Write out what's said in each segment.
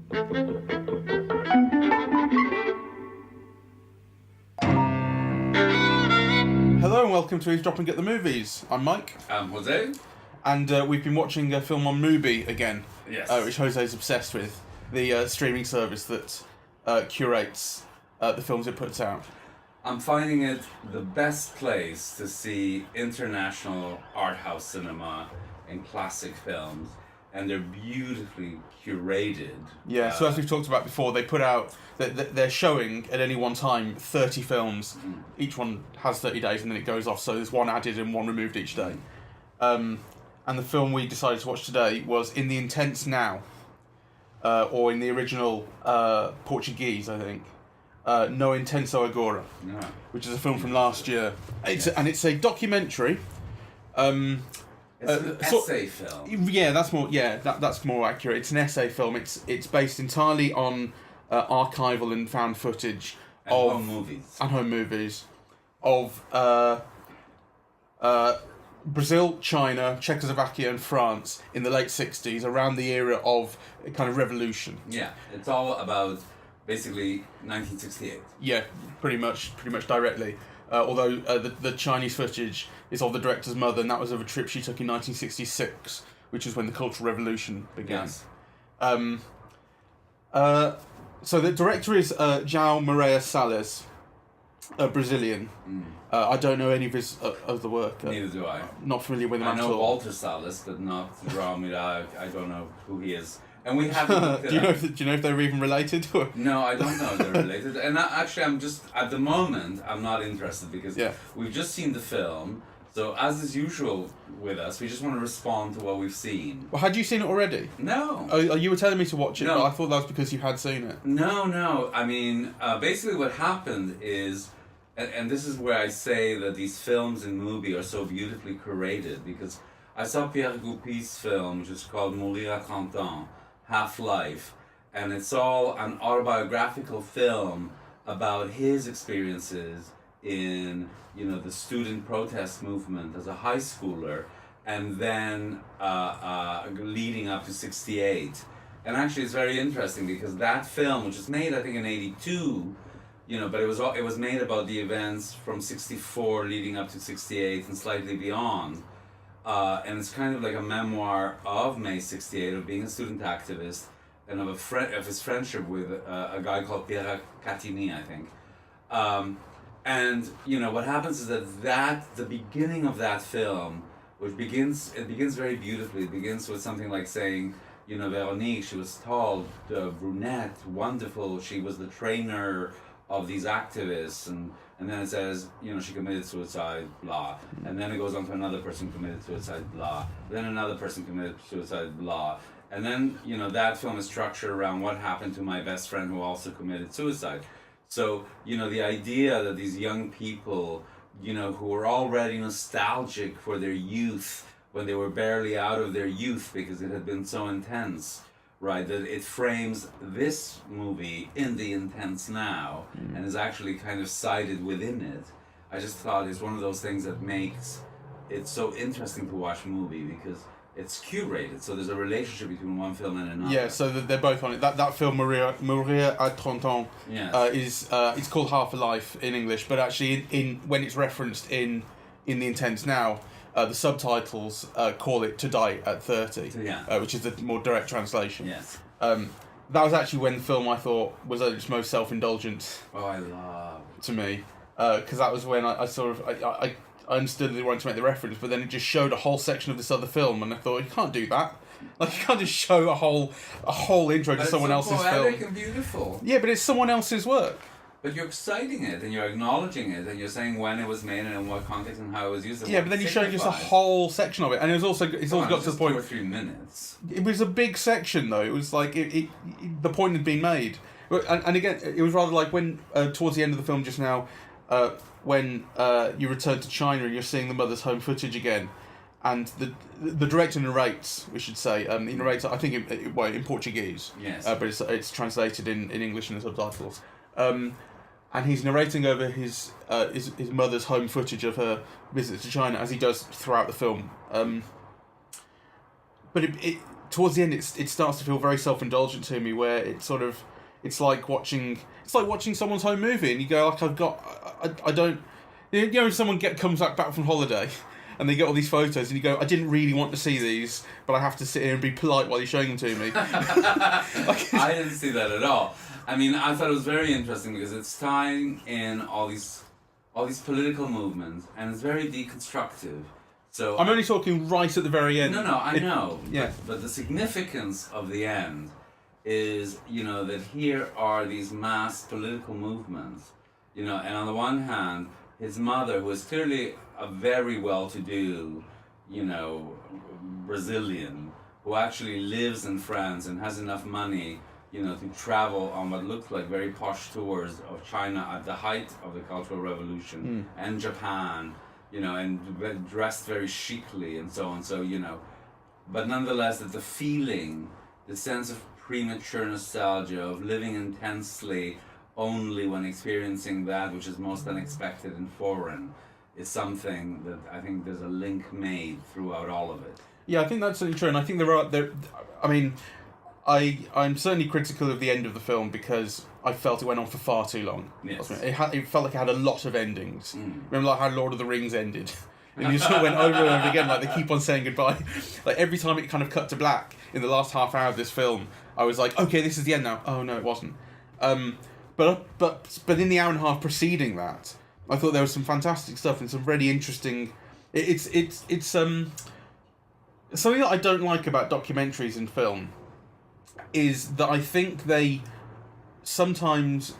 Hello and welcome to Eavesdropping at the Movies. I'm Mike. I'm Jose. And we've been watching a film on Mubi again, Yes. which Jose's obsessed with, the streaming service that curates the films it puts out. I'm finding it the best place to see international art house cinema and classic films, and they're beautifully curated. Yeah, so as we've talked about before, they put out, they're showing at any one time 30 films. Each one has 30 days and then it goes off, so there's one added and one removed each day. And the film we decided to watch today was In the Intense Now, or in the original Portuguese, I think, No Intenso Agora, which is a film from last year. It's a documentary. It's an essay film. Yeah, that's more. Yeah, that's more accurate. It's an essay film. It's based entirely on archival and found footage And home movies of Brazil, China, Czechoslovakia, and France in the late 60s, around the era of kind of revolution. Yeah, it's all about basically 1968. Yeah, pretty much directly. Although the Chinese footage is of the director's mother, and that was of a trip she took in 1966, which is when the Cultural Revolution began. Yes. So the director is João Moreira Salles, a Brazilian. I don't know any of his of the work. Neither do I. Not familiar with him I at know all. Walter Salles, but not João Moreira. I don't know who he is. And we haven't. Do you know if they're even related? No, I don't know if they're related. And actually, I'm just, at the moment, I'm not interested because we've just seen the film. So, as is usual with us, we just want to respond to what we've seen. Well, had you seen it already? No. Oh, you were telling me to watch it, No. but I thought that was because you had seen it. No. I mean, basically what happened is, and this is where I say that these films in Mubi are so beautifully curated, because I saw Pierre Goupil's film, which is called Mourir à 30 ans, Half-Life, and it's all an autobiographical film about his experiences in, the student protest movement as a high schooler, and then leading up to 68. And actually it's very interesting because that film, which was made I think in 82, but it was made about the events from 64 leading up to 68 and slightly beyond. And it's kind of like a memoir of May 68, of being a student activist, and of his friendship with a guy called Pierre Catini, I think. And what happens is that the beginning of that film, which begins very beautifully. It begins with something like saying, Veronique, she was tall, brunette, wonderful. She was the trainer of these activists, and then it says, she committed suicide, blah. And then it goes on to another person committed suicide, blah. Then another person committed suicide, blah. And then, that film is structured around what happened to my best friend who also committed suicide. So, the idea that these young people, who were already nostalgic for their youth, when they were barely out of their youth because it had been so intense, right, that it frames this movie in the intense now and is actually kind of cited within it. I just thought it's one of those things that makes it so interesting to watch a movie because it's curated, so there's a relationship between one film and another. Yeah, so they're both on it. That film, Mourir à 30 ans, is it's called Half a Life in English, but actually in when it's referenced in the Intense Now, the subtitles call it To Die at 30, which is the more direct translation. Yes. That was actually when the film I thought was at its most self-indulgent. Oh, I love. To me, because that was when I sort of I understood they wanted to make the reference, but then it just showed a whole section of this other film, and I thought, you can't do that. Like, you can't just show a whole intro to someone else's film. It's so poetic and beautiful. Yeah, but it's someone else's work. But you're citing it, and you're acknowledging it, and you're saying when it was made and in what context and how it was used. Yeah, but then you showed just a whole section of it, and it's also got to the point. 2 or 3 minutes. It was a big section, though. It was like the point had been made, and again, it was rather like when towards the end of the film just now. When you return to China and you're seeing the mother's home footage again, and the director narrates, we should say, he narrates, I think, in Portuguese, yes, but it's translated in English in the subtitles, and he's narrating over his mother's home footage of her visit to China, as he does throughout the film. But towards the end, it starts to feel very self-indulgent to me, where it's like watching someone's home movie, and you go like, I don't, you know, someone comes back from holiday, and they get all these photos, and you go, I didn't really want to see these, but I have to sit here and be polite while you're showing them to me. I didn't see that at all. I mean, I thought it was very interesting because it's tying in all these political movements, and it's very deconstructive. So I'm only talking right at the very end. No, I know. Yeah. But the significance of the end is, you know, that here are these mass political movements, you know, and on the one hand, his mother, who is clearly a very well-to-do, you know, Brazilian, who actually lives in France and has enough money, you know, to travel on what looks like very posh tours of China at the height of the Cultural Revolution and Japan, you know, and dressed very chicly and so on. So, you know, but nonetheless, that the feeling, the sense of premature nostalgia, of living intensely only when experiencing that which is most unexpected and foreign, is something that I think there's a link made throughout all of it. Yeah, I think that's certainly true, and I think I mean, I'm certainly critical of the end of the film because I felt it went on for far too long. Yes. It felt like it had a lot of endings. Remember like how Lord of the Rings ended? And you sort of went over and over again, like they keep on saying goodbye. Like every time it kind of cut to black in the last half hour of this film, I was like, okay, this is the end now. Oh no, it wasn't. But in the hour and a half preceding that, I thought there was some fantastic stuff and some really interesting. It's something that I don't like about documentaries in film is that I think they sometimes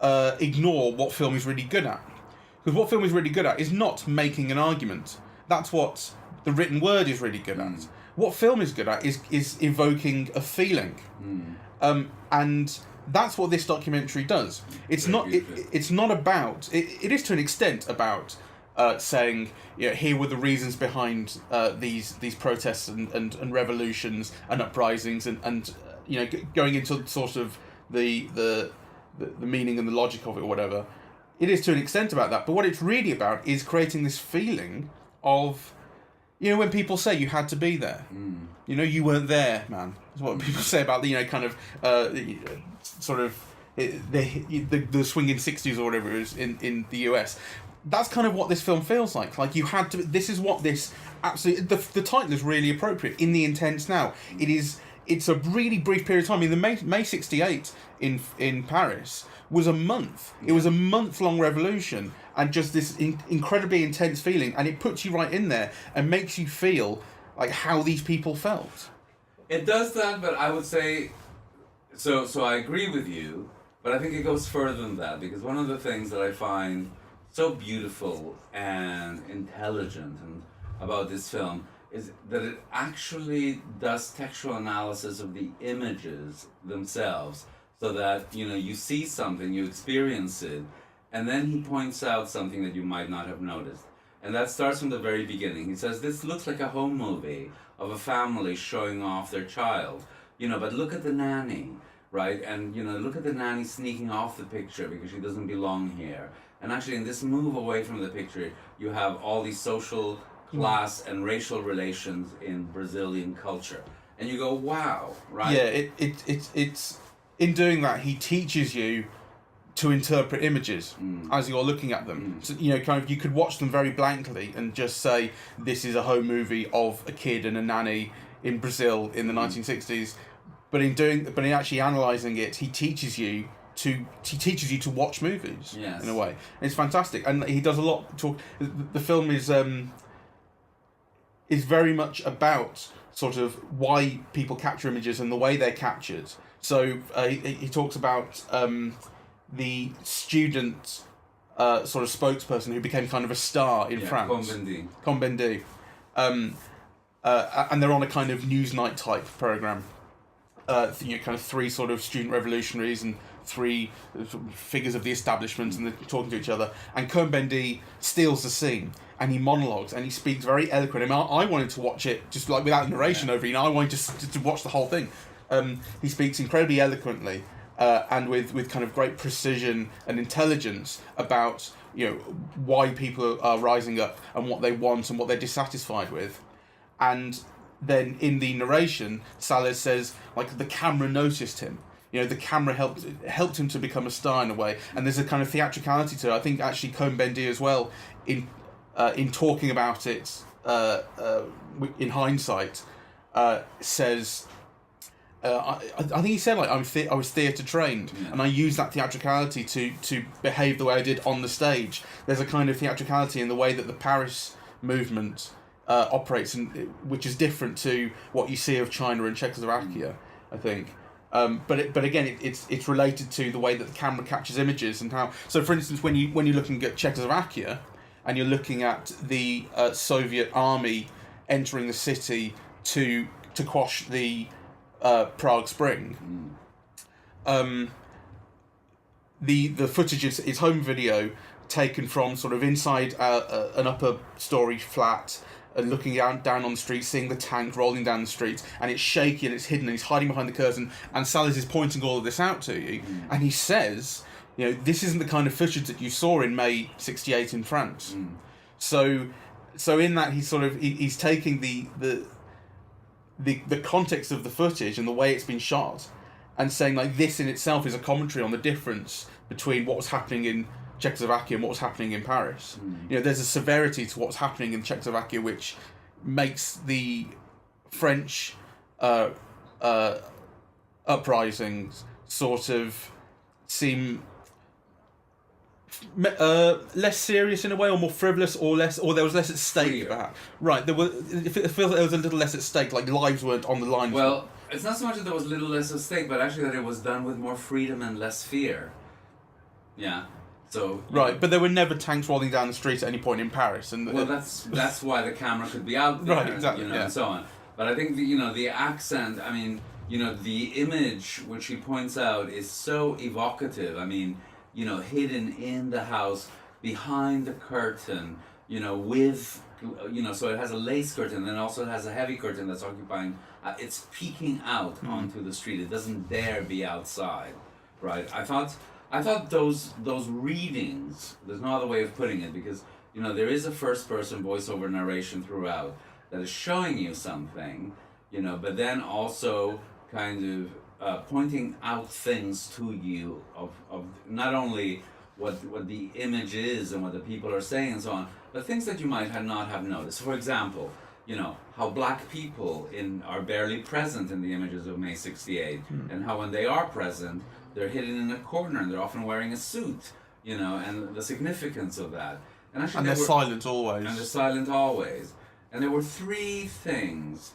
ignore what film is really good at. Because what film is really good at is not making an argument. That's what the written word is really good at. What film is good at is evoking a feeling. And that's what this documentary does. It's not about... It is to an extent about saying, you know, here were the reasons behind these protests and revolutions and uprisings and you know, going into sort of the meaning and the logic of it or whatever. It is to an extent about that, but what it's really about is creating this feeling of, you know, when people say you had to be there, you know, you weren't there, man. That's what people say about the, you know, kind of sort of the swinging 60s or whatever it is in the US. That's kind of what this film feels like. Like you had to. This is what this absolutely. The title is really appropriate. In the Intense Now, it's a really brief period of time. I mean, the May 68 in Paris was a month. It was a month-long revolution and just this incredibly intense feeling, and it puts you right in there and makes you feel like how these people felt. It does that, but I would say, so I agree with you, but I think it goes further than that, because one of the things that I find so beautiful and intelligent about this film is that it actually does textual analysis of the images themselves, so that, you know, you see something, you experience it, and then he points out something that you might not have noticed. And that starts from the very beginning. He says, this looks like a home movie of a family showing off their child, you know, but look at the nanny, right? And, you know, look at the nanny sneaking off the picture because she doesn't belong here. And actually, in this move away from the picture, you have all these social, class, and racial relations in Brazilian culture. And you go, wow, right? Yeah, it's in doing that, he teaches you to interpret images as you're looking at them. So, you know, kind of, you could watch them very blankly and just say, this is a home movie of a kid and a nanny in Brazil in the 1960s. But in actually analysing it, he teaches you to watch movies. Yes. In a way. And it's fantastic, and he does a lot. The film is very much about sort of why people capture images and the way they're captured. So he talks about the student sort of spokesperson who became kind of a star in France. Combendit. And they're on a kind of Newsnight type program. You know, kind of three sort of student revolutionaries and three figures of the establishment, and they're talking to each other. And Cohn-Bendit steals the scene, and he monologues, and he speaks very eloquently. I mean, I wanted to watch it just like without narration over. You know, I wanted just to watch the whole thing. He speaks incredibly eloquently and with kind of great precision and intelligence about, you know, why people are rising up and what they want and what they're dissatisfied with. And then in the narration, Salles says, like, the camera noticed him. You know, the camera helped him to become a star in a way, and there's a kind of theatricality to it. I think actually Cohn-Bendit as well, in talking about it in hindsight, says, I think he said, like, I was theatre trained, and I used that theatricality to behave the way I did on the stage. There's a kind of theatricality in the way that the Paris movement operates, which is different to what you see of China and Czechoslovakia, I think. But again, it's related to the way that the camera captures images and how. So, for instance, when you're looking at Czechoslovakia, and you're looking at the Soviet army entering the city to quash the Prague Spring, the footage is home video taken from sort of inside an upper story flat. And looking down on the street, seeing the tank rolling down the street, and it's shaky and it's hidden, and he's hiding behind the curtain, and Salles is pointing all of this out to you, and he says, you know, this isn't the kind of footage that you saw in May '68 in France. So in that he's taking the context of the footage and the way it's been shot, and saying, like, this in itself is a commentary on the difference between what was happening in Czechoslovakia and what was happening in Paris. You know, there's a severity to what's happening in Czechoslovakia which makes the French uprisings sort of seem less serious in a way, or more frivolous, or there was less at stake. Perhaps. Right, it feels like there was a little less at stake, like lives weren't on the line. Well, it's not so much that there was little less at stake, but actually that it was done with more freedom and less fear. Yeah. So right, but there were never tanks rolling down the street at any point in Paris, and well, that's why the camera could be out there, right, exactly, and so on. But I think the accent. I mean, the image which he points out is so evocative. I mean, hidden in the house behind the curtain. With so it has a lace curtain, and then also it has a heavy curtain that's occupying. It's peeking out onto the street. It doesn't dare be outside, right? I thought those readings, there's no other way of putting it, because there is a first person voiceover narration throughout that is showing you something, but then also kind of pointing out things to you of not only what the image is and what the people are saying and so on, but things that you might not have noticed. For example, how black people are barely present in the images of May '68, and how when they are present, they're hidden in a corner, and they're often wearing a suit, and the significance of that. And actually, they're silent always. And they're silent always. And there were three things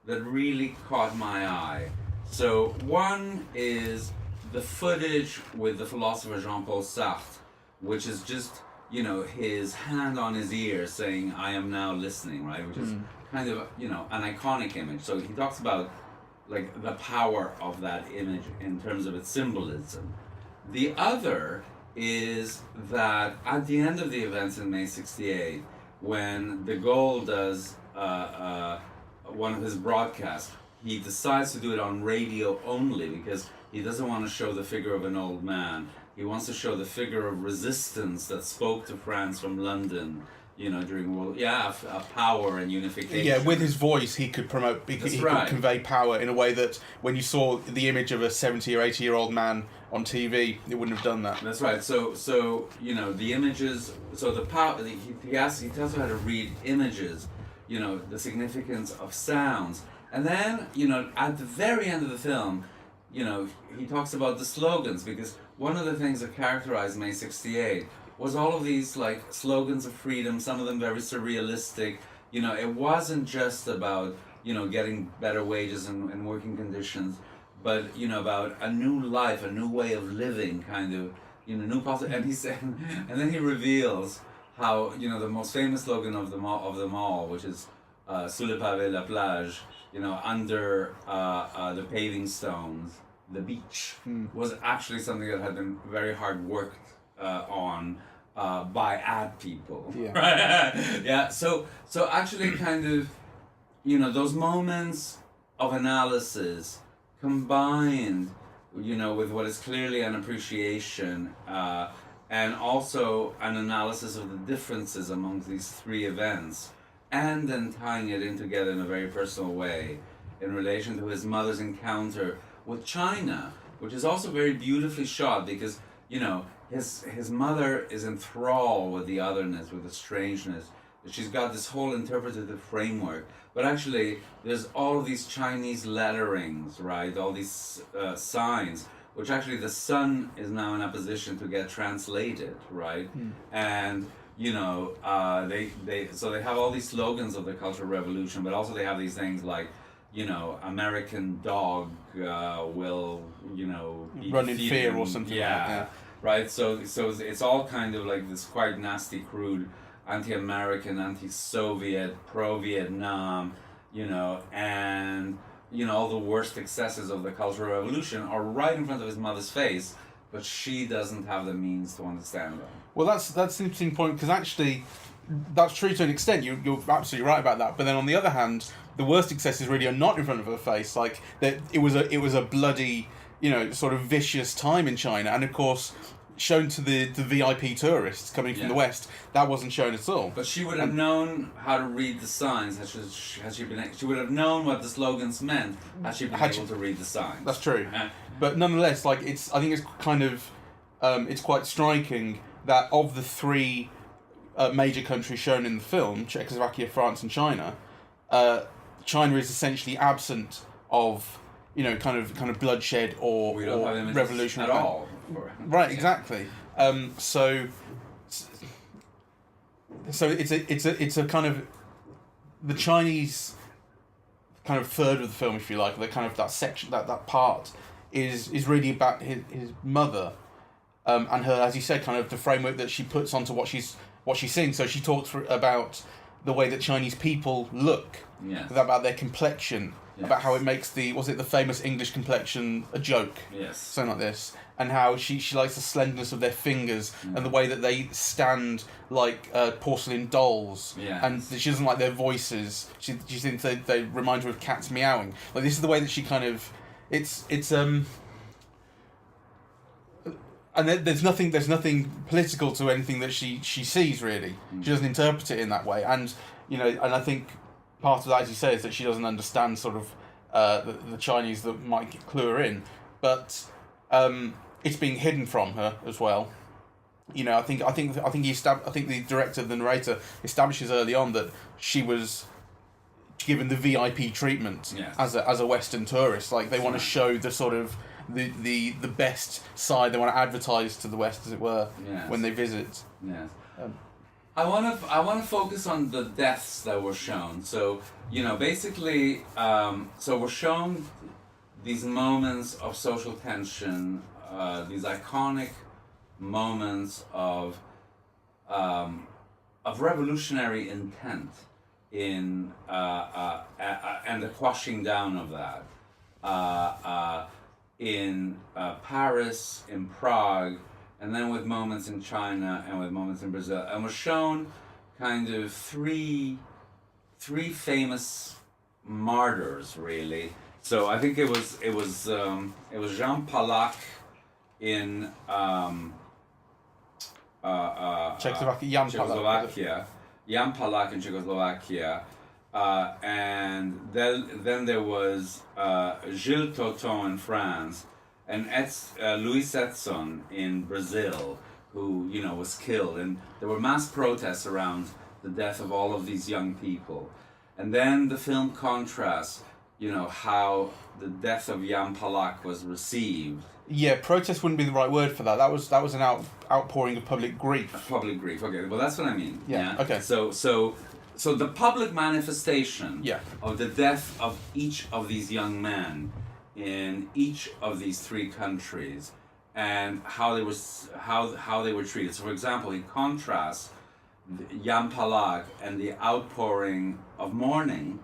that really caught my eye. So one is the footage with the philosopher Jean-Paul Sartre, which is just, his hand on his ear saying, "I am now listening," right? Which is kind of, an iconic image. So he talks about like the power of that image in terms of its symbolism. The other is that at the end of the events in May '68, when de Gaulle does one of his broadcasts, he decides to do it on radio only because he doesn't want to show the figure of an old man. He wants to show the figure of resistance that spoke to France from London, during World power and unification. Yeah, with his voice, he could promote. He could convey power in a way that when you saw the image of a 70 or 80-year-old man on TV, it wouldn't have done that. That's right. So the images. So the power. He tells you how to read images. The significance of sounds, and then at the very end of the film, he talks about the slogans, because one of the things that characterized May '68 was all of these like slogans of freedom, some of them very surrealistic. It wasn't just about, getting better wages and working conditions, but, about a new life, a new way of living, kind of, new possible. And he said, and then he reveals how, the most famous slogan of them all, which is sous le pavé la plage, under the paving stones, the beach, was actually something that had been very hard worked on by ad people. Yeah. Right? Yeah. So actually, kind of, those moments of analysis combined, with what is clearly an appreciation, and also an analysis of the differences among these three events, and then tying it in together in a very personal way in relation to his mother's encounter with China, which is also very beautifully shot because, you know, his mother is enthralled with the otherness, with the strangeness. She's got this whole interpretative framework, but actually there's all of these Chinese letterings, right? All these signs, which actually the son is now in a position to get translated, right? And you know, they have all these slogans of the Cultural Revolution, but also they have these things like, you know, American dog will, you know, run in fear or something like that. Right. So it's all kind of like this quite nasty, crude, anti-American, anti-Soviet, pro-Vietnam, you know, and you know all the worst excesses of the Cultural Revolution are right in front of his mother's face, but she doesn't have the means to understand them. Well, that's an interesting point because actually, that's true to an extent. You're absolutely right about that. But then on the other hand, the worst excesses really are not in front of her face. Like that, it was a bloody, you know, sort of vicious time in China, and of course, shown to the VIP tourists coming from the West, that wasn't shown at all. But she would have known how to read the signs. She would have known what the slogans meant had she been able to read the signs. That's true. But nonetheless, like I think it's kind of, it's quite striking that of the three major countries shown in the film, Czechoslovakia, France, and China, China is essentially absent of, you know, kind of bloodshed or revolution at all. Right, exactly. So it's a kind of the Chinese kind of third of the film, if you like, the kind of that section, that part is really about his mother, and her, as you said, kind of the framework that she puts onto what she's seeing. So she talks about the way that Chinese people look, about their complexion, about how it makes the famous English complexion a joke, something like this, and how she likes the slenderness of their fingers and the way that they stand like porcelain dolls, and she doesn't like their voices. She thinks they remind her of cats meowing. Like this is the way that she kind of and there's nothing political to anything that she sees really. She doesn't interpret it in that way, and you know, and I think part of that, as you say, is that she doesn't understand sort of the Chinese that might clue her in, but it's being hidden from her as well. You know, I think the director, the narrator, establishes early on that she was given the VIP treatment as a Western tourist. Like they want to show the sort of the best side. They want to advertise to the West, as it were, when they visit. Yes. I want to focus on the deaths that were shown. So you know, basically, so we're shown these moments of social tension, these iconic moments of revolutionary intent in and the quashing down of that in Paris, in Prague, and then with moments in China and with moments in Brazil, and we're shown kind of three famous martyrs, really. So I think it was Jean Palach in Czechoslovakia. Jan Palach in Czechoslovakia. And then there was Gilles Toton in France, and Louis Edson in Brazil, who, you know, was killed, and there were mass protests around the death of all of these young people. And then the film contrasts, you know, how the death of Jan Palach was received. Yeah, protest wouldn't be the right word for that. That was an outpouring of public grief. Public grief. Okay, well that's what I mean. Yeah. Okay. So the public manifestation of the death of each of these young men in each of these three countries, and how they were treated. So, for example, he contrasts Jan Palach and the outpouring of mourning,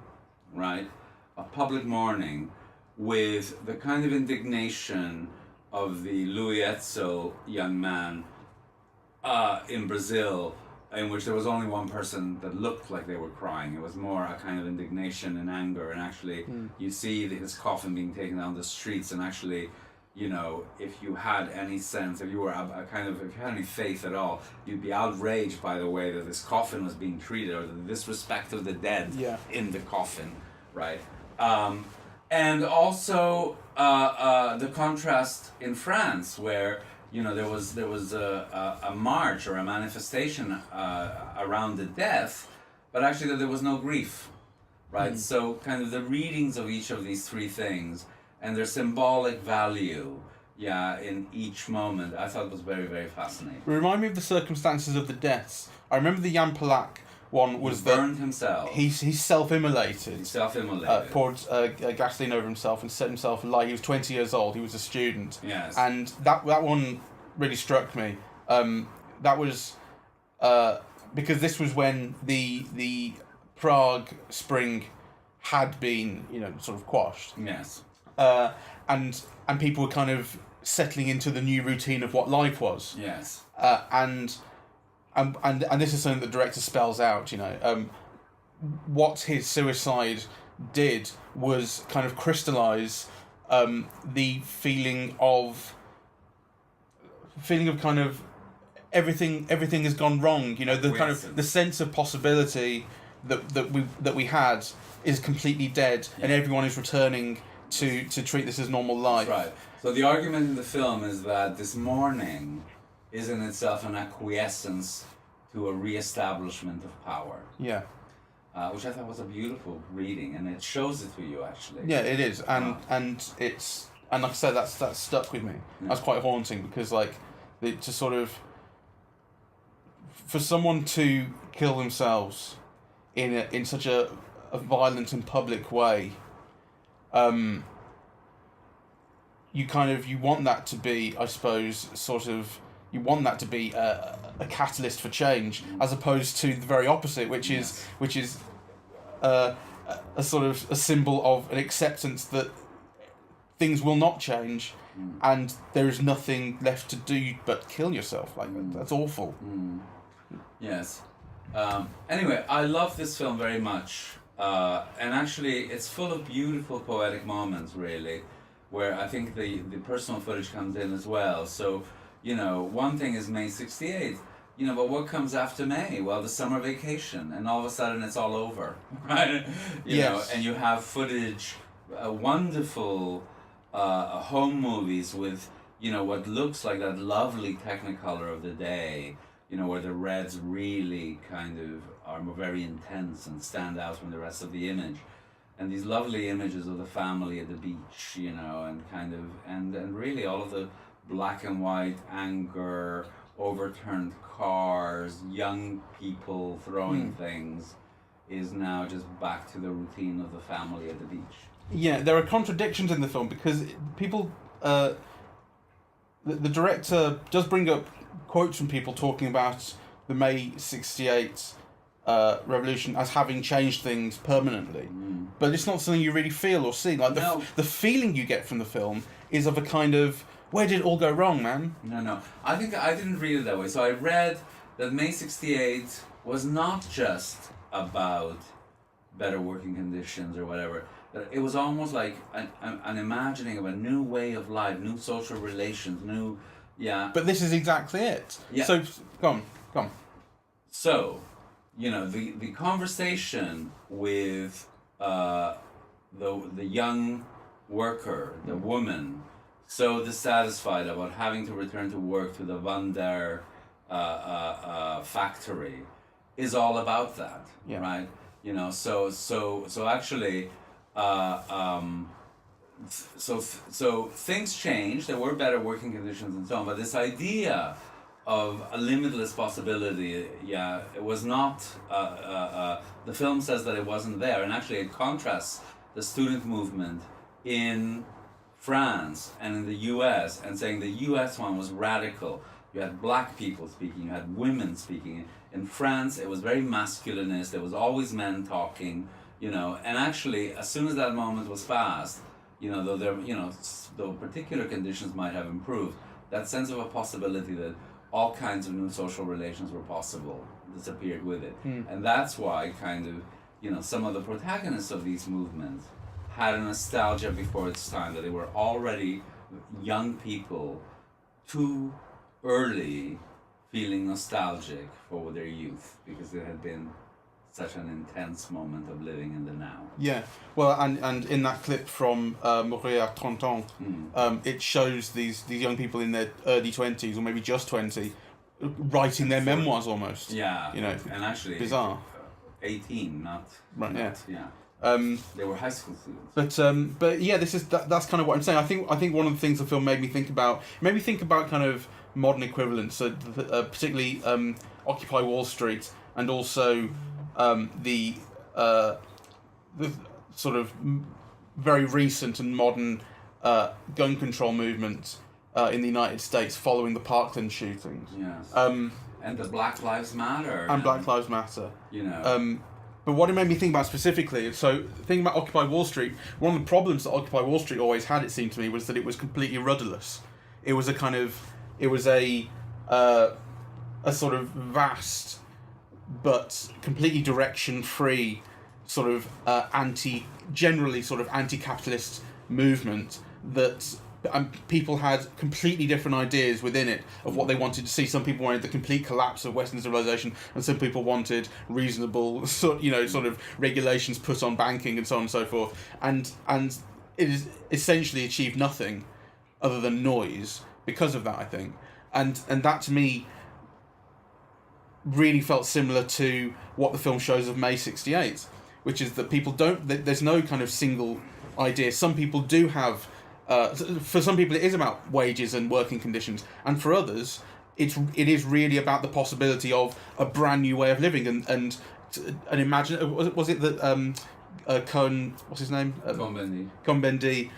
right, of public mourning, with the kind of indignation of the Louis Etzel young man in Brazil, in which there was only one person that looked like they were crying. It was more a kind of indignation and anger, and actually you see his coffin being taken down the streets, and actually, you know, if you had any sense, if you were if you had any faith at all, you'd be outraged by the way that this coffin was being treated, or the disrespect of the dead in the coffin, right? And also the contrast in France, where, you know, there was a march or a manifestation around the death, but actually that there was no grief, right? So kind of the readings of each of these three things and their symbolic value, in each moment, I thought was very, very fascinating. Remind me of the circumstances of the deaths. I remember the Jan Palak one was he burned himself. He self-immolated. He self-immolated. Poured gasoline over himself and set himself alight. He was 20 years old. He was a student. Yes. And that one really struck me. That was because this was when the Prague Spring had been, you know, sort of quashed. Yes. And people were kind of settling into the new routine of what life was. Yes. And this is something the director spells out, you know. What his suicide did was kind of crystallize the feeling of kind of everything has gone wrong, you know, the kind of the sense of possibility that we had is completely dead, and everyone is returning to treat this as normal life. That's right. So the argument in the film is that this mourning is in itself an acquiescence to a re-establishment of power. Yeah. Which I thought was a beautiful reading, and it shows it to you, actually. Yeah, it is, and it's, and like I said, that's stuck with me. That's quite haunting, because like to sort of, for someone to kill themselves in such a violent and public way, you want that to be, I suppose, sort of, you want that to be a catalyst for change, as opposed to the very opposite, which is a sort of a symbol of an acceptance that things will not change, and there is nothing left to do but kill yourself. Like that's awful. Yes. Anyway, I love this film very much, and actually, it's full of beautiful poetic moments, really, where I think the personal footage comes in as well. So, you know, one thing is May 68, you know, but what comes after May? Well, the summer vacation, and all of a sudden it's all over, right? You know, and you have footage, wonderful home movies with, you know, what looks like that lovely Technicolor of the day, you know, where the reds really kind of are very intense and stand out from the rest of the image. And these lovely images of the family at the beach, you know, and kind of, and really all of the black and white anger, overturned cars, young people throwing things, is now just back to the routine of the family at the beach. Yeah, there are contradictions in the film, because people, the director does bring up quotes from people talking about the May 68 revolution as having changed things permanently, but it's not something you really feel or see. Like the feeling you get from the film is of a kind of, where did it all go wrong, man? No. I think I didn't read it that way. So I read that May 68 was not just about better working conditions or whatever. That it was almost like an imagining of a new way of life, new social relations, new, But this is exactly it. Yeah. So, come on. So, you know, the conversation with the young worker, the woman, so dissatisfied about having to return to work to the Vander factory, is all about that, right? You know, so actually, so things changed. There were better working conditions and so on, but this idea of a limitless possibility, it was not. The film says that it wasn't there, and actually it contrasts the student movement in France and in the U.S. and saying the U.S. one was radical. You had black people speaking, you had women speaking. In France, it was very masculinist. There was always men talking, you know. And actually, as soon as that moment was past, you know, though particular conditions might have improved, that sense of a possibility that all kinds of new social relations were possible disappeared with it. And that's why kind of, you know, some of the protagonists of these movements had a nostalgia before its time, that they were already young people too early feeling nostalgic for their youth, because it had been such an intense moment of living in the now. Yeah, well, and in that clip from Montréal 30 ans, it shows these young people in their early 20s, or maybe just 20, writing their memoirs almost. Yeah, you know, and actually bizarre. 18, not right. Not, yeah. They were high school students. But yeah, that's kind of what I'm saying. I think one of the things the film made me think about kind of modern equivalents, so particularly Occupy Wall Street, and also the sort of very recent and modern gun control movement in the United States following the Parkland shootings. Yes. And the Black Lives Matter. And Black Lives Matter. You know. But what it made me think about specifically, so thinking about Occupy Wall Street, one of the problems that Occupy Wall Street always had, it seemed to me, was that it was completely rudderless. It was a sort of vast but completely direction-free sort of generally sort of anti-capitalist movement that people had completely different ideas within it of what they wanted to see. Some people wanted the complete collapse of Western civilization, and some people wanted reasonable sort of regulations put on banking and so on and so forth. And it is essentially achieved nothing other than noise because of that, I think. And that to me really felt similar to what the film shows of May '68, which is that people there's no kind of single idea. Some people do have. For some people, it is about wages and working conditions, and for others, it is really about the possibility of a brand new way of living. And imagine, was it that what's his name? Cohn-Bendit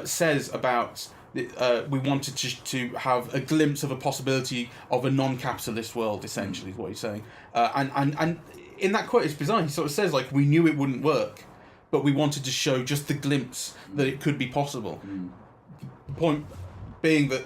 says about we wanted to have a glimpse of a possibility of a non-capitalist world. Essentially, is what he's saying. And in that quote, it's bizarre. He sort of says, like, we knew it wouldn't work, but we wanted to show just the glimpse that it could be possible. The point being that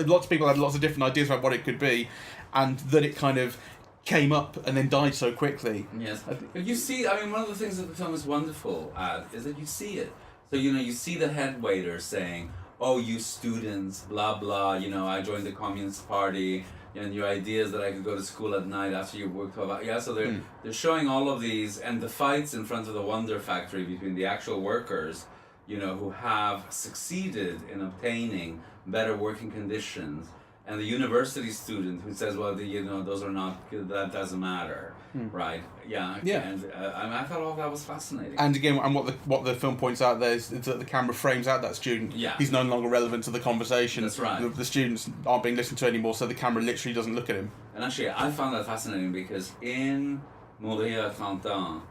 lots of people had lots of different ideas about what it could be, and that it kind of came up and then died so quickly. Yes. But you see, I mean, one of the things that the film is wonderful at is that you see it. So, you see the head waiter saying, oh, you students, blah, blah, I joined the Communist Party, and your idea is that I could go to school at night after you work 12 hours. Yeah, so they're showing all of these, and the fights in front of the Wonder Factory between the actual workers, who have succeeded in obtaining better working conditions, and the university student who says, well, those are not good, that doesn't matter, right? Yeah. And I thought all that was fascinating. And again, and what the film points out there is that the camera frames out that student. Yeah. He's no longer relevant to the conversation. That's right. The students aren't being listened to anymore, so the camera literally doesn't look at him. And actually, I found that fascinating because in Montréal 30 ans,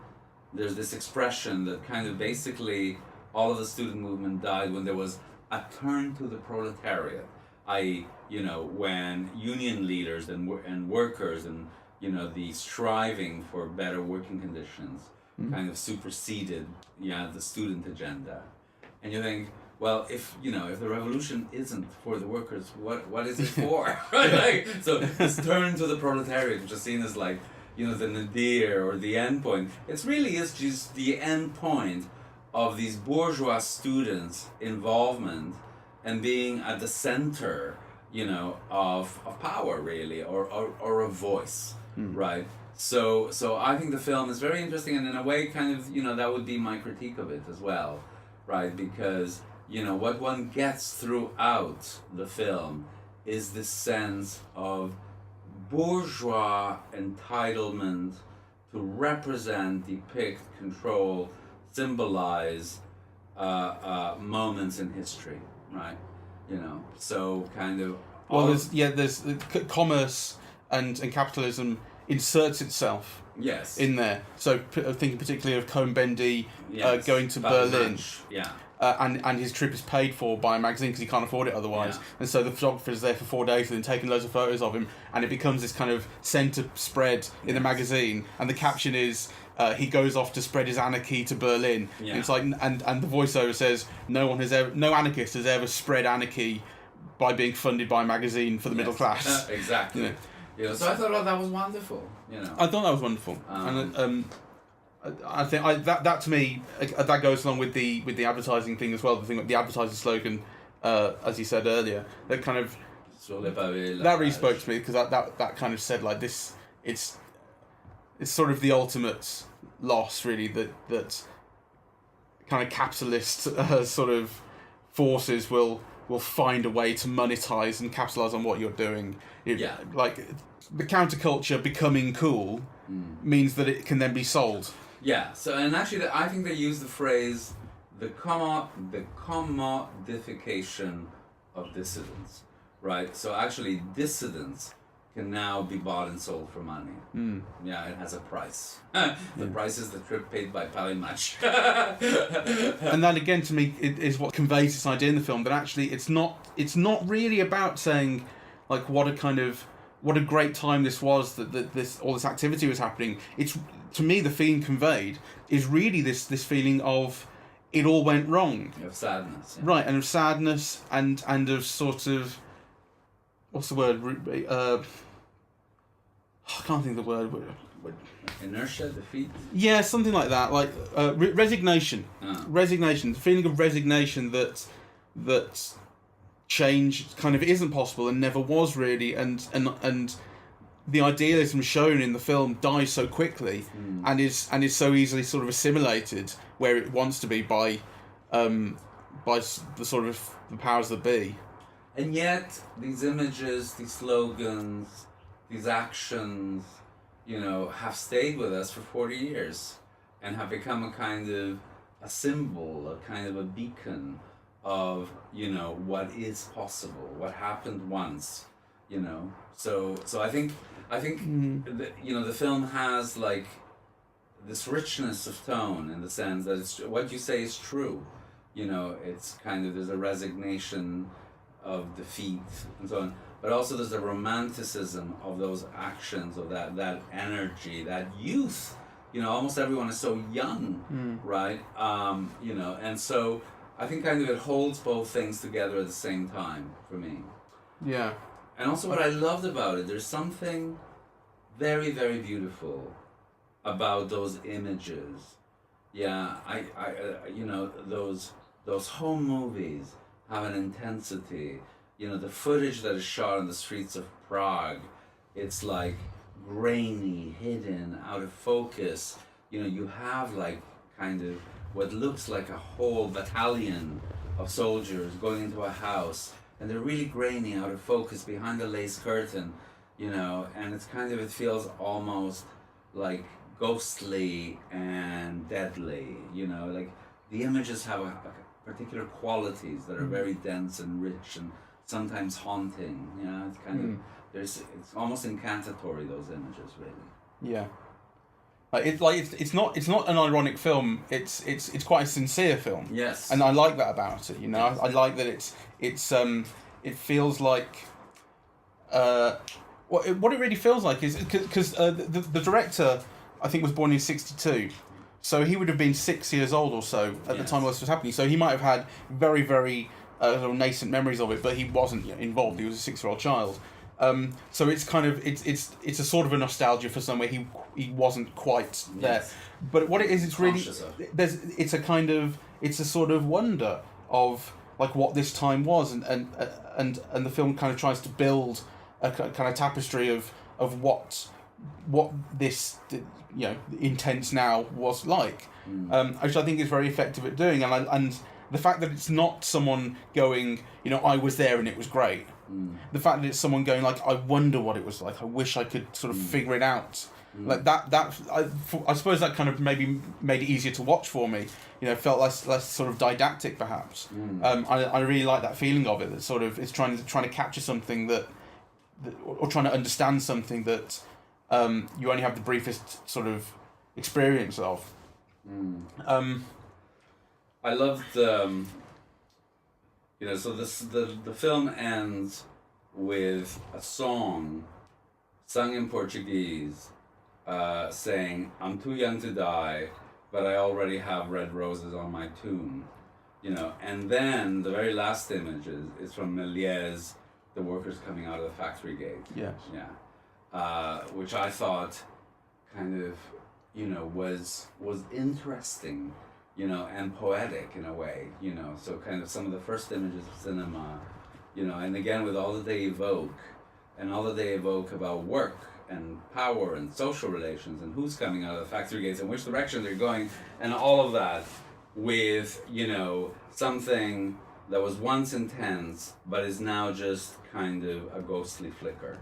there's this expression that kind of basically all of the student movement died when there was a turn to the proletariat, i.e., when union leaders and workers and the striving for better working conditions kind of superseded the student agenda. And you think, well, if the revolution isn't for the workers, what is it for? Right? So this turn to the proletariat, which is seen as like the nadir or the end point, it really is just the end point of these bourgeois students' involvement and being at the center of power, really, or a voice, right? So I think the film is very interesting, and in a way, kind of, that would be my critique of it as well, right? Because, what one gets throughout the film is this sense of bourgeois entitlement to represent, depict, control, symbolize moments in history, right? So kind of. Well, there's commerce and capitalism inserts itself. Yes. In there. So thinking particularly of Cohn-Bendit going to Berlin. Yeah. And his trip is paid for by a magazine because he can't afford it otherwise. Yeah. And so the photographer's there for 4 days and then taking loads of photos of him, and it becomes this kind of centre spread in the magazine. And the caption is, he goes off to spread his anarchy to Berlin. Yeah. And it's like, and the voiceover says, no anarchist has ever spread anarchy by being funded by a magazine for the middle class. Exactly. So I thought, that was wonderful. I thought that was wonderful, and I think that to me that goes along with the advertising thing as well. The thing with the advertising slogan, as you said earlier, that kind of that really spoke to me, because that kind of said like this. It's sort of the ultimate loss, really, that kind of capitalist sort of forces will find a way to monetize and capitalize on what you're doing. Like the counterculture becoming cool means that it can then be sold. Yeah. So, and actually, I think they use the phrase the commodification of dissidents, right? So actually, dissidents can now be bought and sold for money. Yeah, it has a price. The price is the trip paid by Palimatch. And that again, to me, is what conveys this idea in the film, that actually it's not really about saying like what a great time this was, that this all this activity was happening. It's, to me, the feeling conveyed is really this feeling of it all went wrong. Of sadness. Yeah. Right, and of sadness and of sort of, what's the word? I can't think of the word. Inertia, defeat. Yeah, something like that. Like resignation. Resignation. The feeling of resignation that change kind of isn't possible and never was really, and the idealism shown in the film dies so quickly and is so easily sort of assimilated where it wants to be by the sort of the powers that be. And yet, these images, these slogans, these actions, have stayed with us for 40 years and have become a kind of a symbol, a kind of a beacon of, what is possible, what happened once, So I think the film has like this richness of tone, in the sense that it's what you say is true. It's kind of, there's a resignation of defeat and so on, but also there's a romanticism of those actions, of that energy, that youth. Almost everyone is so young, right? And so I think kind of it holds both things together at the same time for me. Yeah. And also what I loved about it, there's something very, very beautiful about those images. Yeah, I those home movies have an intensity. The footage that is shot on the streets of Prague, it's like grainy, hidden, out of focus. You have like kind of what looks like a whole battalion of soldiers going into a house, and they're really grainy, out of focus, behind a lace curtain, and it's kind of, it feels almost like ghostly and deadly, like the images have a particular qualities that are very dense and rich and sometimes haunting. It's kind of, it's almost incantatory, those images, really. Yeah. It's not an ironic film. It's quite a sincere film. Yes. And I like that about it. Yes. I like that it feels like what it really feels like is because the director, I think, was born in '62, so he would have been 6 years old or so at the time all this was happening. So he might have had very, very nascent memories of it, but he wasn't involved. He was a 6-year-old child. So it's kind of it's a sort of a nostalgia for somewhere he wasn't quite there. Yes. But what it is, it's really it's a sort of wonder of like what this time was, and the film kind of tries to build a kind of tapestry of what this intense now was like, which I think is very effective at doing, and the fact that it's not someone going, I was there and it was great. The fact that it's someone going like, I wonder what it was like. I wish I could sort of figure it out. Like that I suppose that kind of maybe made it easier to watch for me. Felt less sort of didactic perhaps. I really like that feeling of it. That sort of it's trying to capture something that or trying to understand something that you only have the briefest sort of experience of. I loved, so the film ends with a song sung in Portuguese, saying, "I'm too young to die, but I already have red roses on my tomb." And then the very last image is from Méliès, the workers coming out of the factory gate. Yes. Yeah. Which I thought kind of was interesting, and poetic in a way, so kind of some of the first images of cinema, and again with all that they evoke, about work and power and social relations and who's coming out of the factory gates and which direction they're going and all of that with, something that was once intense but is now just kind of a ghostly flicker,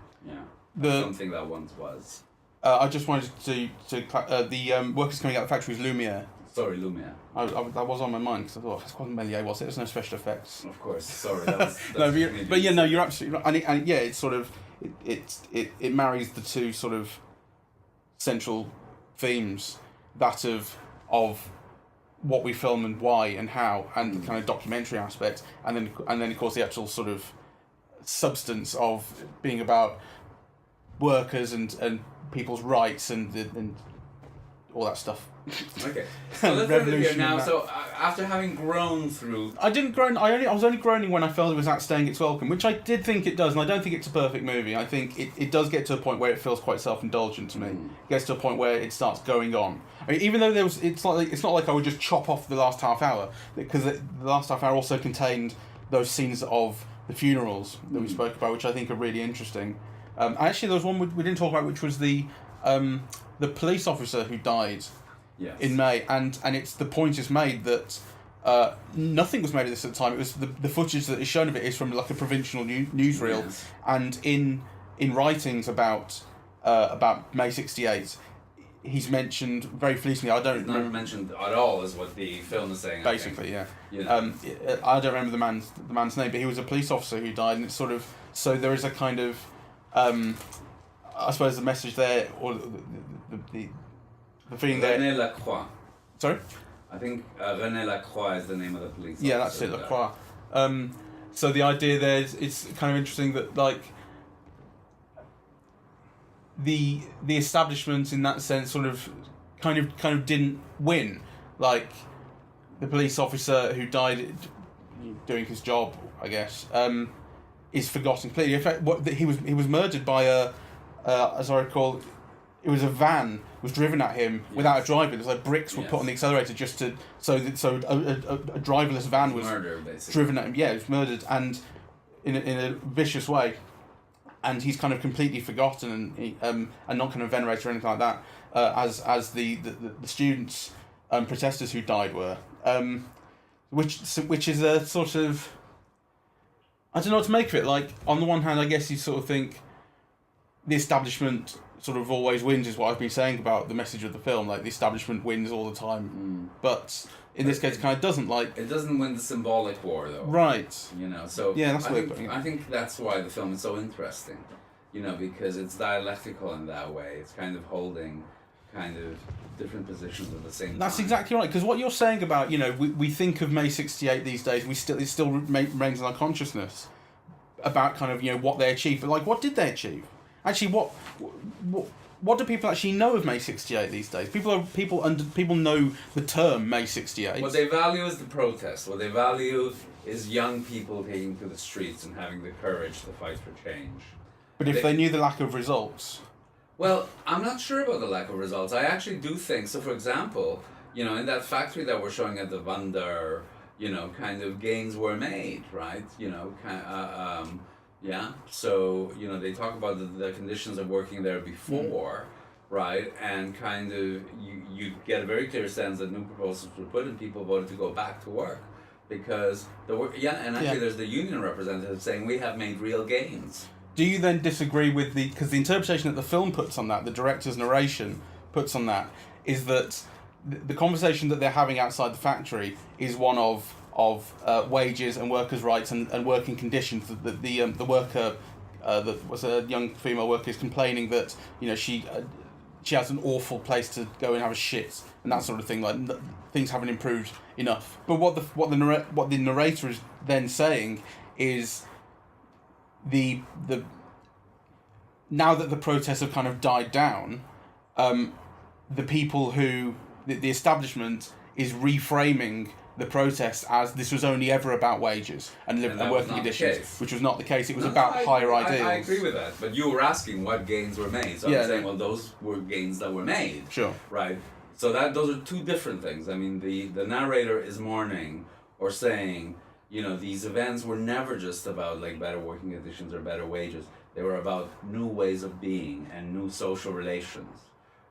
something that once was. I just wanted to the workers coming out of the factory is Lumiere. Sorry, Lumiere. That was on my mind because I thought it wasn't Méliès, was it? There's no special effects. Of course, sorry. That's no, but yeah, no, you're absolutely right. And yeah, it's sort of it marries the two sort of central themes, that of what we film and why and how, and the kind of documentary aspect, and then of course the actual sort of substance of being about workers and people's rights and all that stuff. Okay, so let's end it here now. So after having grown through, I didn't groan. I was only groaning when I felt it was outstaying its welcome, which I did think it does, and I don't think it's a perfect movie. I think it does get to a point where it feels quite self-indulgent to me. It gets to a point where it starts going on. I mean, even though it's not like I would just chop off the last half hour, because the last half hour also contained those scenes of the funerals that we spoke about, which I think are really interesting. Actually, there was one we didn't talk about, which was the police officer who died. Yes. In May, and the point is made that nothing was made of this at the time. It was the footage that is shown of it is from like a provincial newsreel, yes. And in writings about May '68, he's mentioned very fleetingly. I don't remember. Not mentioned at all, is what the film is saying. Basically, yeah. I don't remember the man's name, but he was a police officer who died, and it's sort of so there is a kind of I suppose the message there, or the feeling there. René Lacroix. Sorry? I think René Lacroix is the name of the police officer. Yeah, that's it, Lacroix. So the idea there is, it's kind of interesting that like the establishment in that sense sort of kind of didn't win. Like the police officer who died doing his job, I guess, is forgotten completely. In fact, he was murdered by as I recall, it was a van was driven at him without a driver. There's like bricks were put on the accelerator just to so a driverless van was murder, basically. Driven at him. Yeah, it was murdered, and in a vicious way, and he's kind of completely forgotten and not kind of venerated or anything like that, as the students protesters who died were, which is a sort of, I don't know what to make of it. Like on the one hand, I guess you sort of think the establishment sort of always wins, is what I've been saying about the message of the film. Like the establishment wins all the time, but in this case, it kind of doesn't. Like it doesn't win the symbolic war, though. Right. So yeah, that's I think that's why the film is so interesting. Because it's dialectical in that way. It's kind of holding kind of different positions at the same time. That's exactly right. Because what you're saying about we think of May '68 these days, it still remains in our consciousness about kind of what they achieved. But like, what did they achieve? Actually, what do people actually know of May '68 these days? People know the term May '68. What they value is the protest. What they value is young people taking to the streets and having the courage to fight for change. But if they knew the lack of results, well, I'm not sure about the lack of results. I actually do think so. For example, in that factory that we're showing at the Wander, kind of gains were made, right? Yeah, so, they talk about the conditions of working there before, right? And kind of, you get a very clear sense that new proposals were put and people voted to go back to work. Because, there's the union representative saying we have made real gains. Do you then disagree with because the interpretation that the film puts on that, the director's narration puts on that, is that the conversation that they're having outside the factory is one of wages and workers' rights and working conditions. The worker, that was a young female worker, is complaining that she has an awful place to go and have a shit and that sort of thing. Like things haven't improved enough. But what the narrator is then saying is the now that the protests have kind of died down, the people who the establishment is reframing the protest as this was only ever about wages and working conditions, which was not the case. It was about higher ideals. I agree with that, but you were asking what gains were made. So I'm saying, well, those were gains that were made. Sure. Right. So those are two different things. I mean, the narrator is mourning or saying, these events were never just about like better working conditions or better wages. They were about new ways of being and new social relations,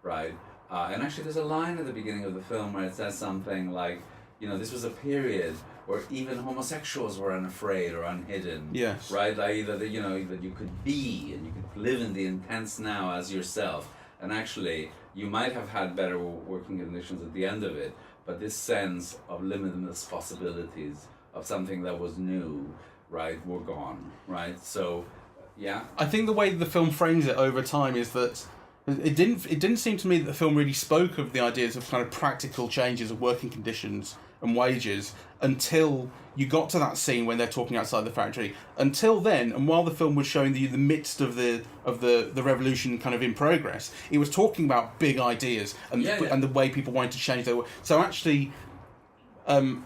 right? And actually, there's a line at the beginning of the film where it says something like, this was a period where even homosexuals were unafraid or unhidden. Yes. Right? Like that you could be and you could live in the intense now as yourself. And actually, you might have had better working conditions at the end of it, but this sense of limitless possibilities of something that was new, right, were gone, right? So, yeah. I think the way the film frames it over time is that it didn't seem to me that the film really spoke of the ideas of kind of practical changes of working conditions and wages until you got to that scene when they're talking outside the factory. Until then, and while the film was showing the midst of the revolution kind of in progress, it was talking about big ideas and and the way people wanted to change their work. So actually, so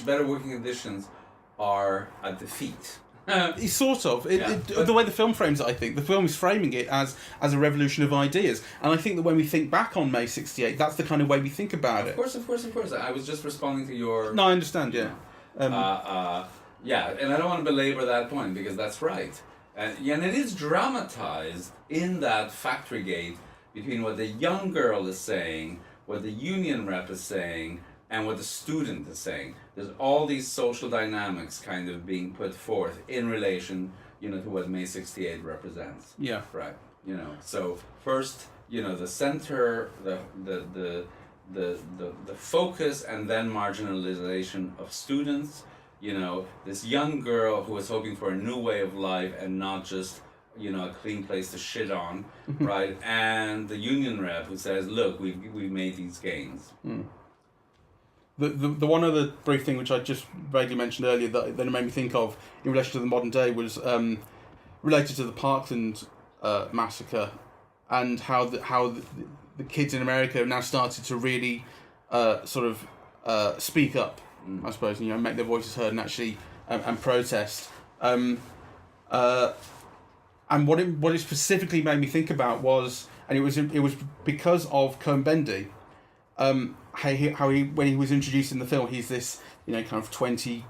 better working conditions are a defeat. Sort of. The way the film frames it, I think the film is framing it as a revolution of ideas, and I think that when we think back on May '68, that's the kind of way we think about it. Of course. I was just responding to your. No, I understand. Yeah. And I don't want to belabor that point because that's right, and it is dramatized in that factory gate between what the young girl is saying, what the union rep is saying, and what the student is saying. There's all these social dynamics kind of being put forth in relation, to what May '68 represents. Yeah. Right. So first, the center, the focus, and then marginalization of students. This young girl who is hoping for a new way of life and not just a clean place to shit on, right? And the union rep who says, "Look, we've made these gains." Mm. The one other brief thing which I just vaguely mentioned earlier that it made me think of in relation to the modern day was related to the Parkland massacre and how the kids in America have now started to really speak up, I suppose, make their voices heard and actually and protest. And what it specifically made me think about was, and it was because of Cohn-Bendit. How he when he was introduced in the film, he's this kind of 20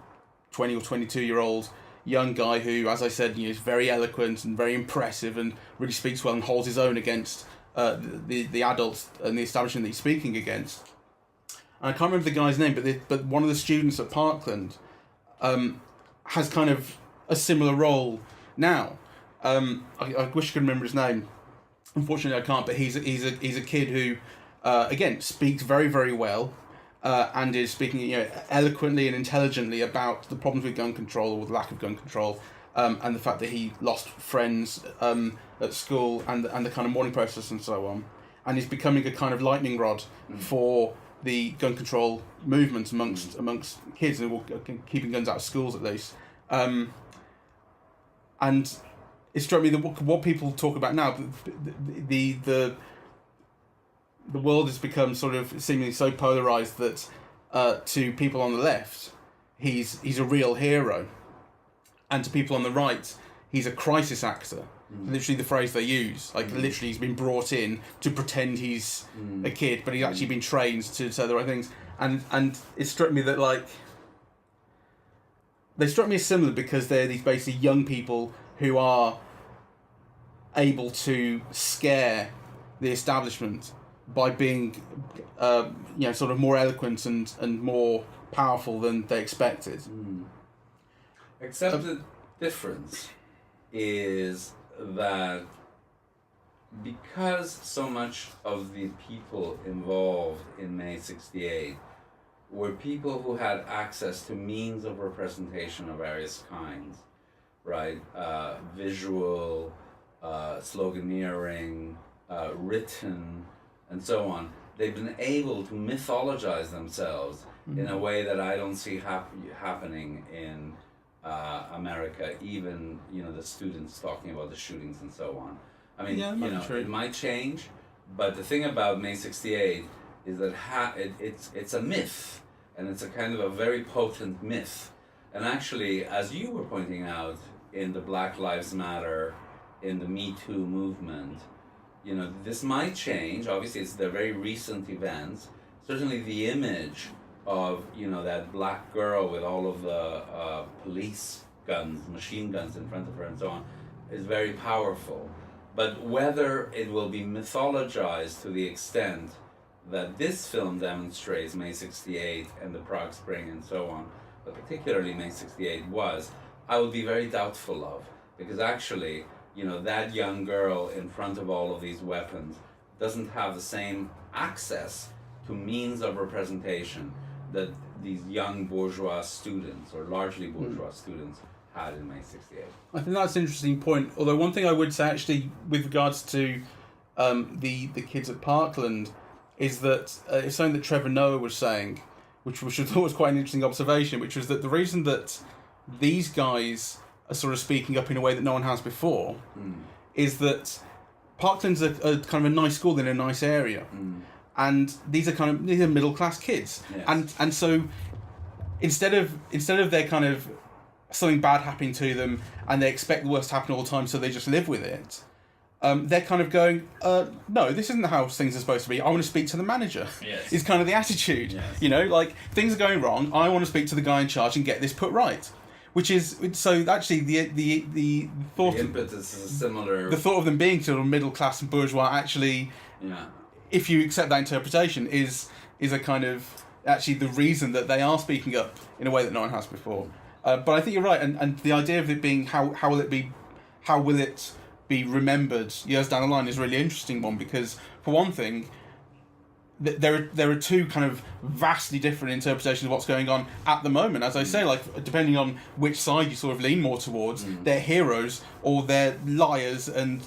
or 22-year-old young guy who, as I said, is very eloquent and very impressive and really speaks well and holds his own against the adults and the establishment that he's speaking against. And I can't remember the guy's name, but one of the students at Parkland has kind of a similar role now. I wish I could remember his name. Unfortunately, I can't. But he's a kid who. Again, speaks very, very well, and is speaking, eloquently and intelligently about the problems with gun control or the lack of gun control, and the fact that he lost friends at school and the kind of mourning process and so on, and is becoming a kind of lightning rod for the gun control movement amongst kids and keeping guns out of schools at least. And it struck me that what people talk about now, the world has become sort of seemingly so polarized that to people on the left, he's a real hero, and to people on the right, he's a crisis actor. Literally the phrase they use, literally he's been brought in to pretend he's a kid, but he's actually been trained to say the right things. And it struck me that they struck me as similar because they're these basically young people who are able to scare the establishment by being, sort of more eloquent and more powerful than they expected. Except the difference is that because so much of the people involved in May '68 were people who had access to means of representation of various kinds, right? Visual, sloganeering, written, and so on. They've been able to mythologize themselves in a way that I don't see happening in America. Even the students talking about the shootings and so on. I mean, it might change, but the thing about May '68 is that it's a myth and it's a kind of a very potent myth. And actually, as you were pointing out in the Black Lives Matter, in the Me Too movement, you know, this might change. Obviously, it's the very recent events. Certainly the image of, you know, that black girl with all of the police guns, machine guns in front of her and so on, is very powerful. But whether it will be mythologized to the extent that this film demonstrates, May 68 and the Prague Spring and so on, but particularly May 68 was, I would be very doubtful of. Because actually, you know, that young girl in front of all of these weapons doesn't have the same access to means of representation that these young bourgeois students, or largely bourgeois students, had in May 68. I think that's an interesting point. Although one thing I would say actually with regards to the kids at Parkland is that it's something that Trevor Noah was saying, which I thought was quite an interesting observation, which was that the reason that these guys are sort of speaking up in a way that no one has before is that Parkland's a kind of a nice school in a nice area. And these are middle class kids. Yes. And so instead of their kind of something bad happening to them and they expect the worst to happen all the time, so they just live with it, they're kind of going, no, this isn't how things are supposed to be. I want to speak to the manager. Yes. Is kind of the attitude. Yes. You know, like, things are going wrong, I want to speak to the guy in charge and get this put right. Which is, so actually the thought... The impetus is similar... The thought of them being sort of middle class and bourgeois actually, if you accept that interpretation, is a kind of, actually the reason that they are speaking up in a way that no one has before. But I think you're right, and the idea of it being how will it be remembered years down the line is a really interesting one, because for one thing, there are two kind of vastly different interpretations of what's going on at the moment. As I say, like, depending on which side you sort of lean more towards, they're heroes or they're liars and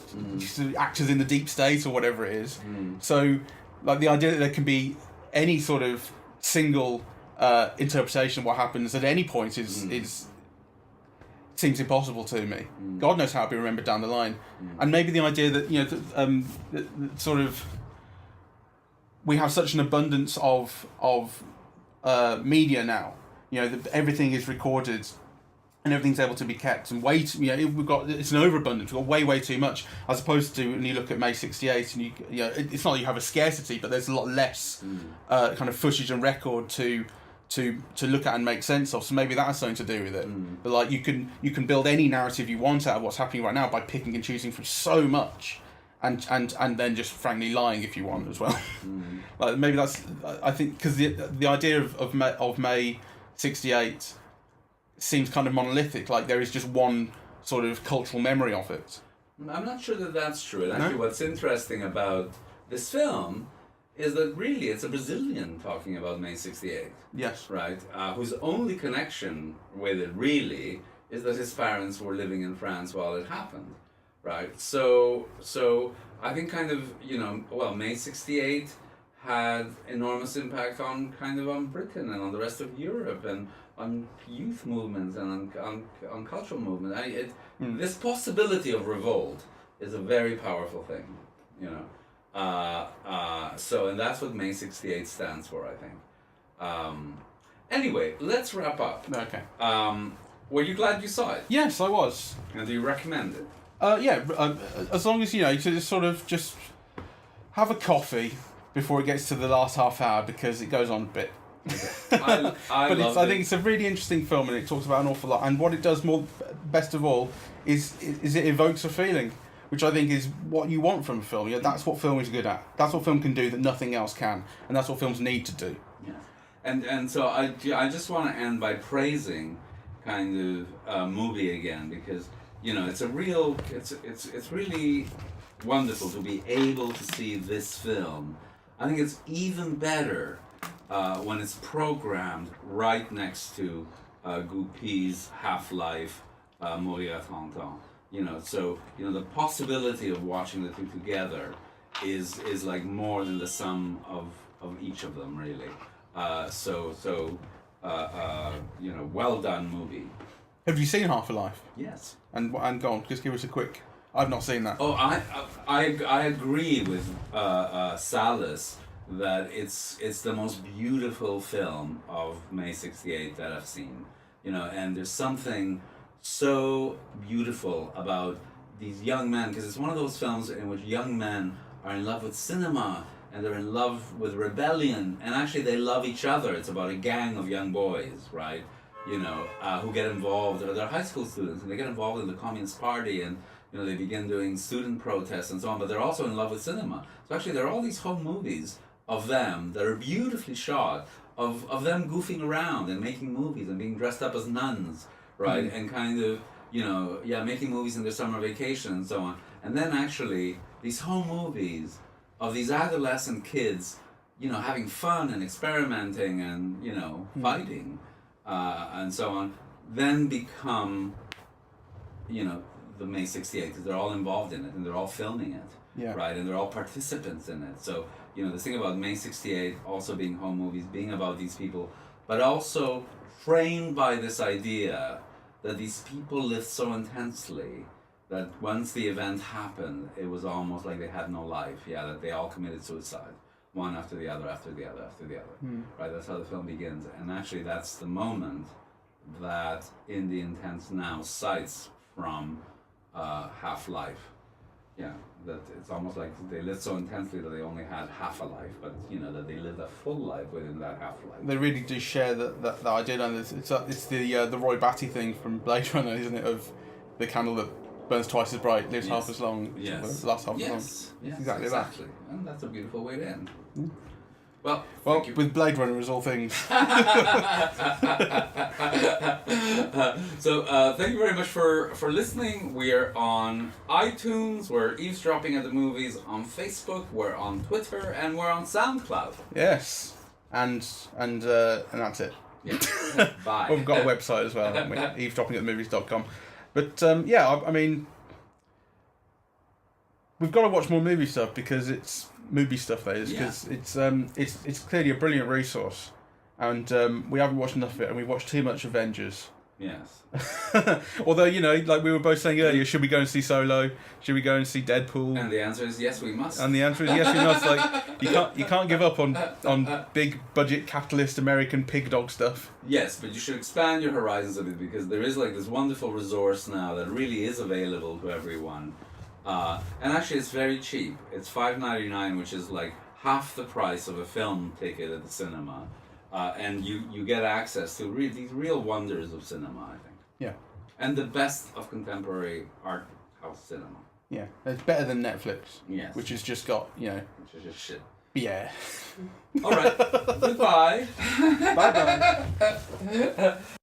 actors in the deep state or whatever it is. So, like, the idea that there can be any sort of single interpretation of what happens at any point is seems impossible to me. God knows how it'll be remembered down the line. And maybe the idea that, you know, that sort of we have such an abundance of media now. You know, everything is recorded and everything's able to be kept. And it's an overabundance. We've got way too much, as opposed to when you look at May 68 and it's not that you have a scarcity, but there's a lot less kind of footage and record to look at and make sense of. So maybe that has something to do with it. But like, you can build any narrative you want out of what's happening right now by picking and choosing from so much. And then just frankly lying if you want as well. Like, maybe that's, I think, because the idea of May 68 seems kind of monolithic. Like, there is just one sort of cultural memory of it. I'm not sure that that's true. And actually, what's interesting about this film is that really it's a Brazilian talking about May 68. Yes. Right? Whose only connection with it really is that his parents were living in France while it happened. Right, so I think kind of, you know, well, May 68 had enormous impact on Britain and on the rest of Europe and on youth movements and on cultural movement. This possibility of revolt is a very powerful thing, you know. And that's what May 68 stands for, I think. Anyway, let's wrap up. Okay. Were you glad you saw it? Yes, I was. And do you recommend it? As long as, you know, you just have a coffee before it gets to the last half hour, because it goes on a bit. I think it's a really interesting film, and it talks about an awful lot. And what it does best of all is it evokes a feeling, which I think is what you want from a film. You know, that's what film is good at. That's what film can do that nothing else can, and that's what films need to do. Yeah, and so I just want to end by praising kind of Mubi again, because, you know, it's really wonderful to be able to see this film. I think it's even better when it's programmed right next to Goupil's Half-Life, Mourir à 30 ans. You know, so, you know, the possibility of watching the two together is like more than the sum of each of them, really. You know, well done movie. Have you seen Half-Life? Yes. And go on, just give us a quick. I've not seen that. Oh, I agree with Salles that it's the most beautiful film of May '68 that I've seen. You know, and there's something so beautiful about these young men, because it's one of those films in which young men are in love with cinema and they're in love with rebellion, and actually they love each other. It's about a gang of young boys, right? You know, who get involved, or they're high school students, and they get involved in the Communist Party, and you know, they begin doing student protests and so on, but they're also in love with cinema. So actually there are all these home movies of them that are beautifully shot, of them goofing around and making movies and being dressed up as nuns, right? And kind of, you know, making movies in their summer vacation and so on. And then actually these home movies of these adolescent kids, you know, having fun and experimenting and, you know, fighting and so on, then become, you know, the May '68, because they're all involved in it and they're all filming it, right? And they're all participants in it. So, you know, the thing about May '68 also being home movies, being about these people, but also framed by this idea that these people lived so intensely that once the event happened, it was almost like they had no life. That they all committed suicide, one after the other, after the other, after the other. Right? That's how the film begins. And actually, that's the moment that In the Intense Now cites from Half-Life. That it's almost like they lived so intensely that they only had half a life, but you know that they lived a full life within that half-life. They really do share that idea, and it's the Roy Batty thing from Blade Runner, isn't it? Of the candle that burns twice as bright, lives half as long, lasts half as long. Yes, exactly that. And that's a beautiful way to end. Well, with Blade Runner as all things. So thank you very much for listening. We're on iTunes, we're Eavesdropping at the Movies on Facebook, we're on Twitter, and we're on SoundCloud. Yes, and that's it. Yeah. Bye. We've got a website as well, haven't we? eavesdroppingatthemovies.com. But I mean, we've got to watch more movie stuff, because it's movie stuff, that is, because it's clearly a brilliant resource, and we haven't watched enough of it, and we watched too much Avengers. Yes. Although, you know, like we were both saying earlier, should we go and see Solo? Should we go and see Deadpool? And the answer is yes, we must. And the answer is yes, we must. Like you can't give up on big budget capitalist American pig dog stuff. Yes, but you should expand your horizons a bit, because there is like this wonderful resource now that really is available to everyone. And actually it's very cheap. It's $5.99, which is like half the price of a film ticket at the cinema. And you get access to these real wonders of cinema, I think. Yeah. And the best of contemporary art house cinema. Yeah, it's better than Netflix. Yes. Which has just got, you know... Which is just shit. Yeah. All right. Goodbye. Bye-bye.